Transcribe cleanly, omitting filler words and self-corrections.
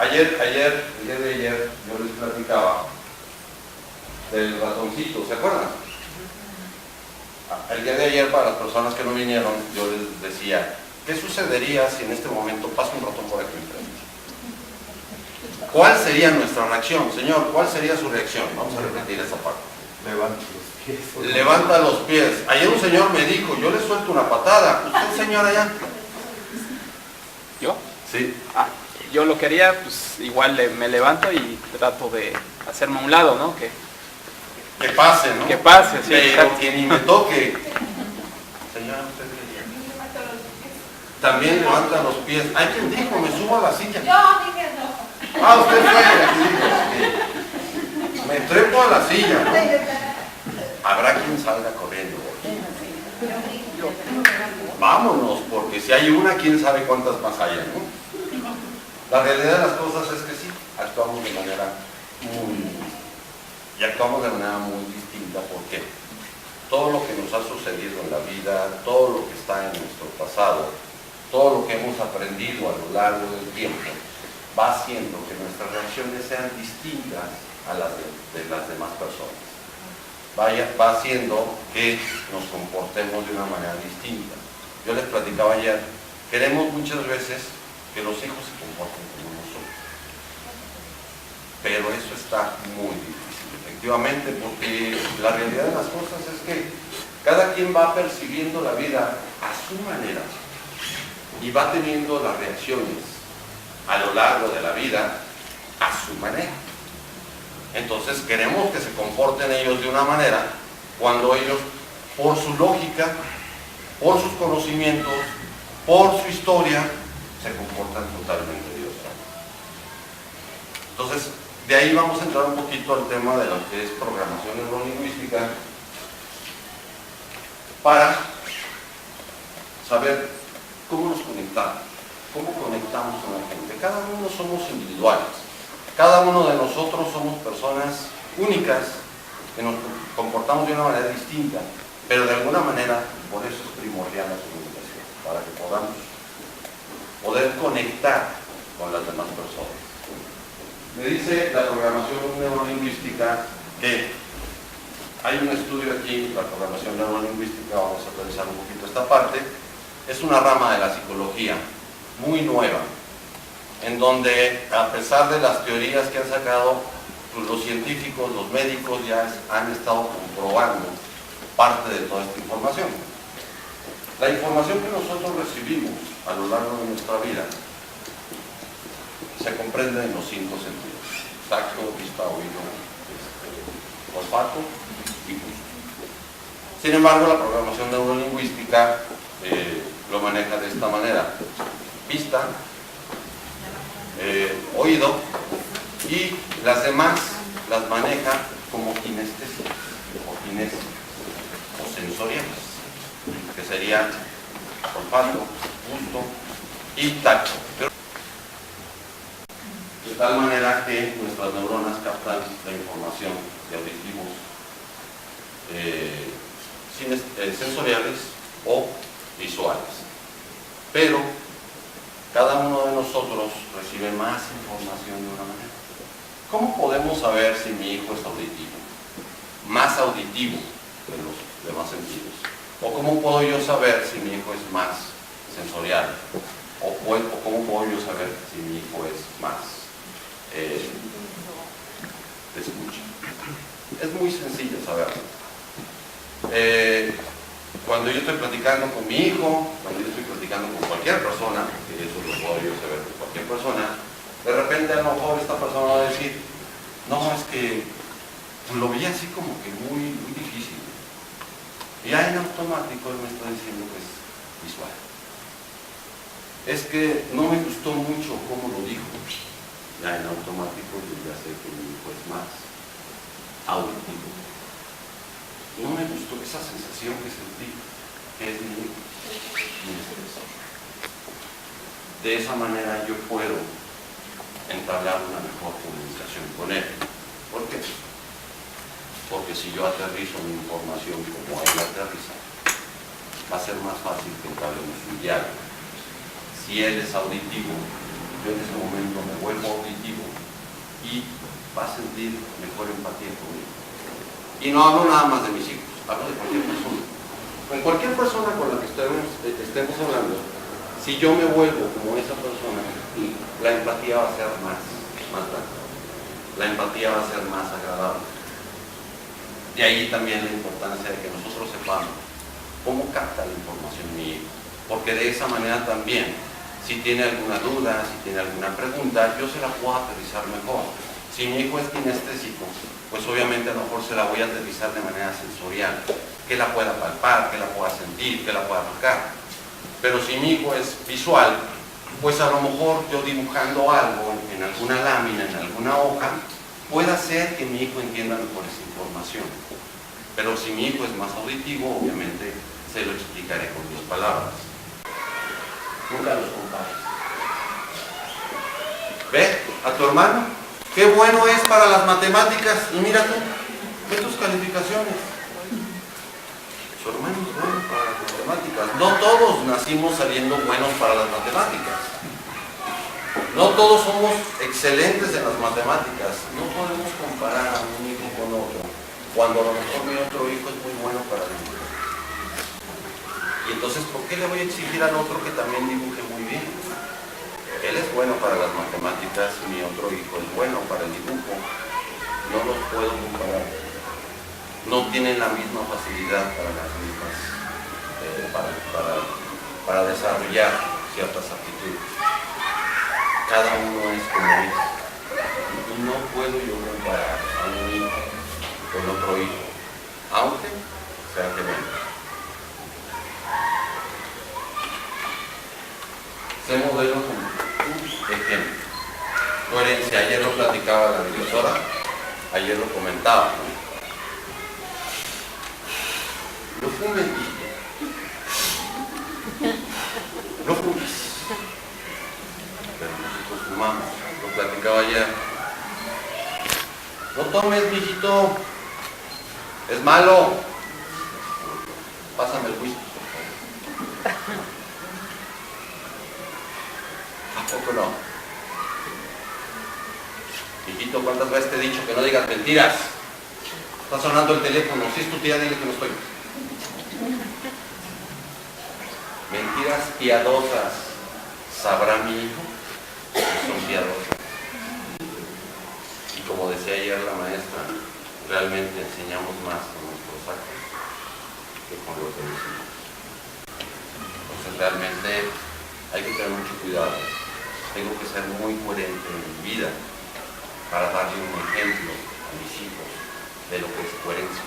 El día de ayer, yo les platicaba del ratoncito, ¿se acuerdan? El día de ayer, para las personas que no vinieron, yo les decía, ¿qué sucedería si en este momento pasa un ratón por aquí enfrente? ¿Cuál sería nuestra reacción? Señor, ¿cuál sería su reacción? Vamos a repetir esa parte. Levanta los pies. Levanta los pies. Ayer un señor me dijo, yo le suelto una patada. ¿Usted, señor, allá? ¿Yo? Sí. Yo lo quería, pues igual me levanto y trato de hacerme a un lado, ¿no? Que pase, ¿no? Que pase, sí. Pero Exacto. que ni me toque. Señora, ¿usted qué diría? También levanta los pies. Hay quien dijo, me subo a la silla. Yo dije no. Usted fue aquí dijo. Me trepo a la silla, ¿no? Habrá quien salga corriendo. Vámonos, porque si hay una, quién sabe cuántas más hay, ¿no? La realidad de las cosas es que sí, actuamos de manera muy distinta, porque todo lo que nos ha sucedido en la vida, todo lo que está en nuestro pasado, todo lo que hemos aprendido a lo largo del tiempo, va haciendo que nuestras reacciones sean distintas a las de las demás personas. Va haciendo que nos comportemos de una manera distinta. Yo les platicaba ayer, queremos muchas veces que los hijos se comporten como nosotros, pero eso está muy difícil, efectivamente, porque la realidad de las cosas es que cada quien va percibiendo la vida a su manera y va teniendo las reacciones a lo largo de la vida a su manera. Entonces queremos que se comporten ellos de una manera cuando ellos, por su lógica, por sus conocimientos, por su historia, se comportan totalmente de otra manera. Entonces, de ahí vamos a entrar un poquito al tema de lo que es programación neurolingüística para saber cómo nos conectamos, cómo conectamos con la gente. Cada uno somos individuales. Cada uno de nosotros somos personas únicas que nos comportamos de una manera distinta, pero de alguna manera, por eso es primordial la comunicación, para que podamos poder conectar con las demás personas. Me dice la programación neurolingüística que hay un estudio aquí, la programación neurolingüística, vamos a revisar un poquito esta parte, es una rama de la psicología muy nueva, en donde a pesar de las teorías que han sacado pues, los científicos, los médicos ya han estado comprobando parte de toda esta información. La información que nosotros recibimos a lo largo de nuestra vida se comprende en los 5 sentidos: tacto, vista, oído, olfato y gusto. Sin embargo, la programación neurolingüística lo maneja de esta manera: vista, oído, y las demás las maneja como kinestésicas o kinésicas o sensoriales, que serían olfato, gusto y tacto. De tal manera que nuestras neuronas captan la información de auditivos sensoriales o visuales. Pero cada uno de nosotros recibe más información de una manera. ¿Cómo podemos saber si mi hijo es auditivo? Más auditivo que los demás sentidos. ¿O cómo puedo yo saber si mi hijo es más sensorial? ¿O cómo puedo yo saber si mi hijo es más de escucha? Es muy sencillo saberlo. Cuando yo estoy platicando con mi hijo, cuando yo estoy platicando con cualquier persona, que eso lo puedo yo saber de cualquier persona, de repente a lo mejor esta persona va a decir, no, es que lo vi así como que muy difícil. Y ya en automático él me está diciendo que es visual. Es que no me gustó mucho cómo lo dijo. Ya en automático yo ya sé que mi hijo es más auditivo. No me gustó esa sensación que sentí, que es mi hijo. De esa manera yo puedo entablar una mejor comunicación con él. ¿Por qué? Porque si yo aterrizo mi información como él aterriza, va a ser más fácil que entablemos un diálogo. Si él es auditivo, yo en ese momento me vuelvo auditivo y va a sentir mejor empatía conmigo. Y no hablo nada más de mis hijos, hablo de cualquier persona. Con cualquier persona con la que estemos hablando, si yo me vuelvo como esa persona, la empatía va a ser más grande. La empatía va a ser más agradable. De ahí también la importancia de que nosotros sepamos cómo capta la información mi hijo. Porque de esa manera también, si tiene alguna duda, si tiene alguna pregunta, yo se la puedo aterrizar mejor. Si mi hijo es kinestésico, pues obviamente a lo mejor se la voy a aterrizar de manera sensorial, que la pueda palpar, que la pueda sentir, que la pueda tocar. Pero si mi hijo es visual, pues a lo mejor yo dibujando algo en alguna lámina, en alguna hoja, puede hacer que mi hijo entienda mejor esa información. Pero si mi hijo es más auditivo, obviamente se lo explicaré con mis palabras. Nunca los compares. ¿Ve a tu hermano? Qué bueno es para las matemáticas. Y mira tú, ve tus calificaciones. Su hermano es bueno para las matemáticas. No todos nacimos saliendo buenos para las matemáticas. No todos somos excelentes en las matemáticas. No podemos comparar a un hijo con otro, cuando a lo mejor mi otro hijo es muy bueno para dibujar. Y entonces, ¿por qué le voy a exigir al otro que también dibuje muy bien? Él es bueno para las matemáticas, mi otro hijo es bueno para el dibujo. No los puedo comparar. No tienen la misma facilidad para las mismas, para desarrollar ciertas aptitudes. Cada uno es como es. Y no puedo yo comparar a un hijo con otro hijo, aunque sea gemelo. Sé modelo como ejemplo. Coherencia, ayer lo platicaba la directora, ayer lo comentaba, ¿no? No fumes, no fumes. Pero nosotros fumamos, lo platicaba ayer. No tomes, mijito, es malo. Pásame el whisky. ¿A poco no? Mijito, ¿cuántas veces te he dicho que no digas mentiras? Está sonando el teléfono, si es tu tía, dile que no estoy. Mentiras piadosas. ¿Sabrá mi hijo que son piadosas? Y como decía ayer la maestra, realmente enseñamos más con nuestros actos que con los de los hijos. Entonces realmente hay que tener mucho cuidado. Tengo que ser muy coherente en mi vida para darle un ejemplo a mis hijos de lo que es coherencia.